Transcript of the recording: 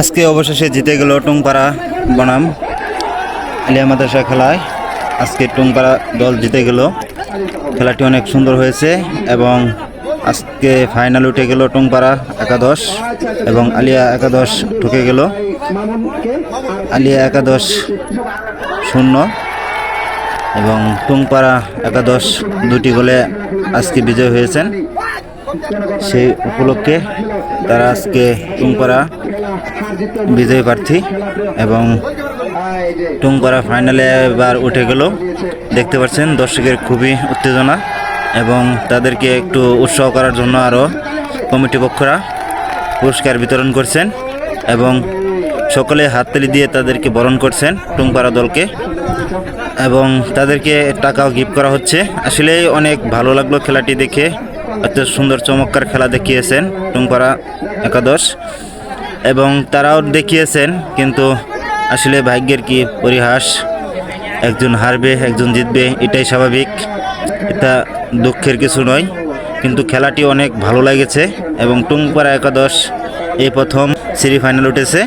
আজকে অবশেষে জিতে গেল টুংপাড়া বনাম আলিয়া মাদ্রাসা খেলায়। আজকে টুংপাড়া দল জিতে গেল। খেলাটি অনেক সুন্দর হয়েছে এবং আজকে ফাইনাল উঠে গেল টুংপাড়া একাদশ এবং আলিয়া একাদশ ঢুকে গেল। আলিয়া একাদশ 0 এবং টুংপাড়া একাদশ 2টি গোলে আজকে বিজয় হয়েছেন। সেই উপলক্ষে তারা আজকে টুংপাড়া বিজয়ী প্রার্থী এবং টুংপাড়া ফাইনালে এবার উঠে গেল। দেখতে পাচ্ছেন দর্শকের খুবই উত্তেজনা এবং তাদেরকে একটু উৎসাহ করার জন্য আরও কমিটি পক্ষরা পুরস্কার বিতরণ করছেন এবং সকলে হাততালি দিয়ে তাদেরকে বরণ করছেন টুংপাড়া দলকে এবং তাদেরকে টাকাও গিফট করা হচ্ছে। আসলে অনেক ভালো লাগলো খেলাটি দেখে। এত সুন্দর চমৎকার খেলা দেখিয়েছেন টুংপাড়া একাদশ এবং তারাও দেখিয়েছেন, কিন্তু আসলে ভাগ্যের কি পরিহাস, একজন হারবে একজন জিতবে, এটাই স্বাভাবিক, এটা দুঃখের কিছু নয়। কিন্তু খেলাটি অনেক ভালো লেগেছে এবং টুংপাড়া একাদশ এই প্রথম সেমিফাইনাল উঠেছে।